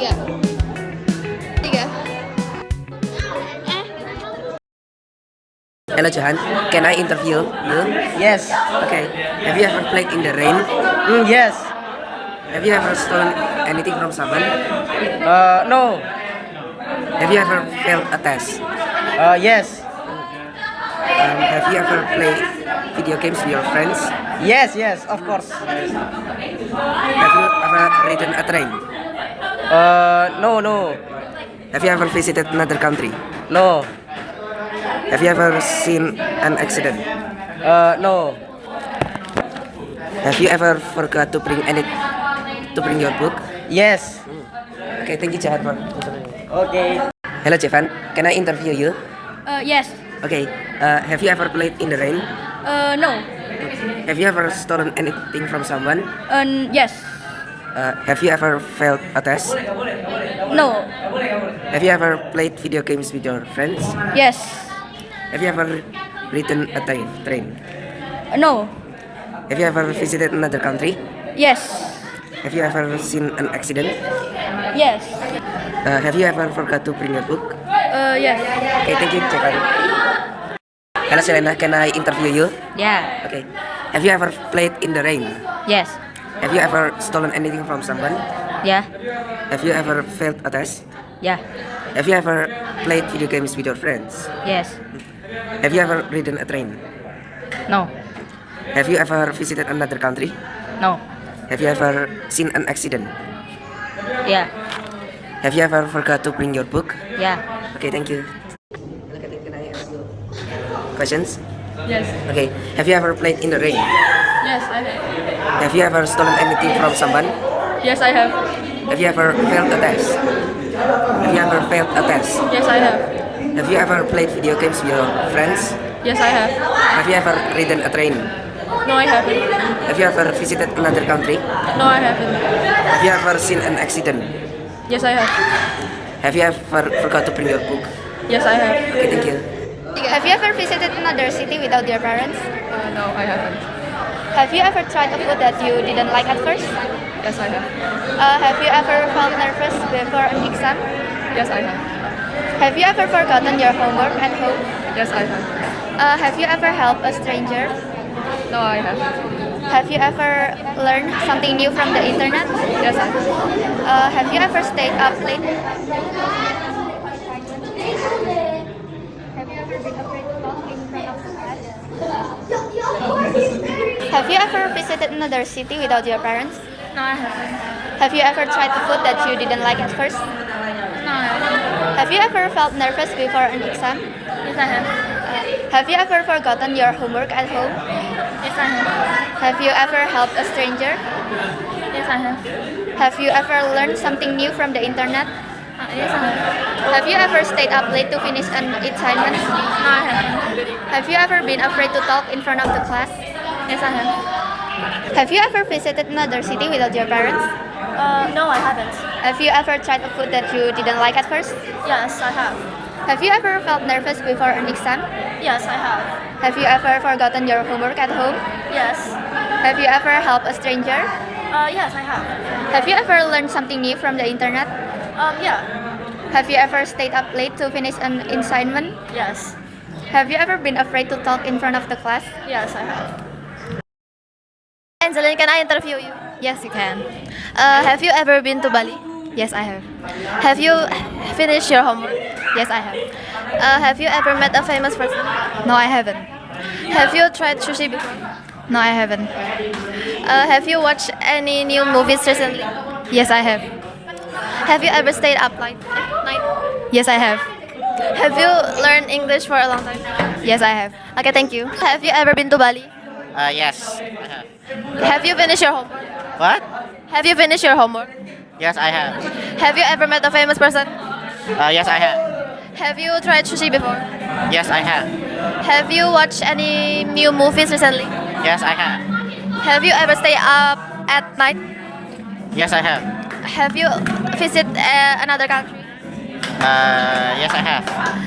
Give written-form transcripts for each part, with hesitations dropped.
Tiga. Tiga. Hello Johan, can I interview you? Yes. Okay. Have you ever played in the rain? Yes. Have you ever stolen anything from someone? No. Have you ever failed a test? Yes. Have you ever played video games with your friends? Yes. Yes. Of course. Have you ever ridden a train? No. No. Have you ever visited another country? No. Have you ever seen an accident? No. Have you ever forgot to bring your book? Yes. Okay, thank you Johan for Okay. Hello Johan, can I interview you? Yes. Okay. Have you ever played in the rain? No. Have you ever stolen anything from someone? Yes. Have you ever failed a test? No. Have you ever played video games with your friends? Yes. Have you ever ridden a train? No. Have you ever visited another country? Yes. Have you ever seen an accident? Yes. Have you ever forgot to bring your book? Yes. Okay, thank you, Jevan. Hello, Selena. Can I interview you? Yeah. Okay. Have you ever played in the rain? Yes. Have you ever stolen anything from someone? Yeah. Have you ever failed a test? Yeah. Have you ever played video games with your friends? Yes. Have you ever ridden a train? No. Have you ever visited another country? No. Have you ever seen an accident? Yeah. Have you ever forgot to bring your book? Yeah. Okay, thank you. Can I ask you questions? Yes. Okay, have you ever played in the rain? Yes, I have. Have you ever stolen anything from someone? Yes, I have. Have you ever failed a test? Have you ever failed a test? Yes, I have. Have you ever played video games with your friends? Yes, I have. Have you ever ridden a train? No, I haven't. Have you ever visited another country? No, I haven't. Have you ever seen an accident? Yes, I have. Have you ever forgot to bring your book? Yes, I have. Okay, thank you. Have you ever visited another city without your parents? No, I haven't. Have you ever tried a food that you didn't like at first? Yes, I have. Have you ever felt nervous before an exam? Yes, I have. Have you ever forgotten your homework at home? Yes, I have. Have you ever helped a stranger? No, I have. Have you ever learned something new from the internet? Yes, I have. Have you ever stayed up late? Have you ever been afraid to talk in front of the class? Have you ever visited another city without your parents? No, I haven't. Have you ever tried a food that you didn't like at first? No, I haven't. Have you ever felt nervous before an exam? Yes, I have. Have you ever forgotten your homework at home? Yes, I have. Have you ever helped a stranger? Yes, I have. Have you ever learned something new from the internet? Yes, I have. Have you ever stayed up late to finish an assignment? No, I haven't. Have you ever been afraid to talk in front of the class? Yes, I have. Have you ever visited another city without your parents? No, I haven't. Have you ever tried a food that you didn't like at first? Yes, I have. Have you ever felt nervous before an exam? Yes, I have. Have you ever forgotten your homework at home? Yes. Have you ever helped a stranger? Yes, I have. Have you ever learned something new from the internet? Yeah. Have you ever stayed up late to finish an assignment? Yes. Have you ever been afraid to talk in front of the class? Yes, I have. Angeline, can I interview you? Yes, you can. Have you ever been to Bali? Yes, I have. Have you finished your homework? Yes, I have. Have you ever met a famous person? No, I haven't. Have you tried sushi before? No, I haven't. Have you watched any new movies recently? Yes, I have. Have you ever stayed up late night? Yes, I have. Have you learned English for a long time? Yes, I have. Okay, thank you. Have you ever been to Bali? Yes. I have. Have you finished your homework? What? Have you finished your homework? Yes, I have. Have you ever met a famous person? Yes, I have. Have you tried sushi before? Yes, I have. Have you watched any new movies recently? Yes, I have. Have you ever stayed up at night? Yes, I have. Have you visited another country? Yes, I have.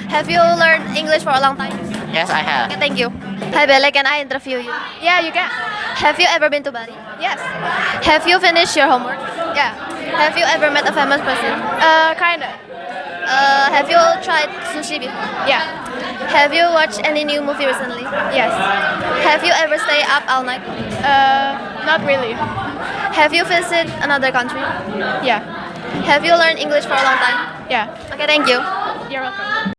Have you learned English for a long time? Yes, I have. Okay, thank you. Hi Bella, can I interview you? Yeah, you can. Have you ever been to Bali? Yes. Have you finished your homework? Yeah. Have you ever met a famous person? Kinda. Have you tried sushi before? Yeah. Have you watched any new movie recently? Yes. Have you ever stayed up all night? Not really. Have you visited another country? Yeah. Have you learned English for a long time? Yeah. Okay, thank you. You're welcome.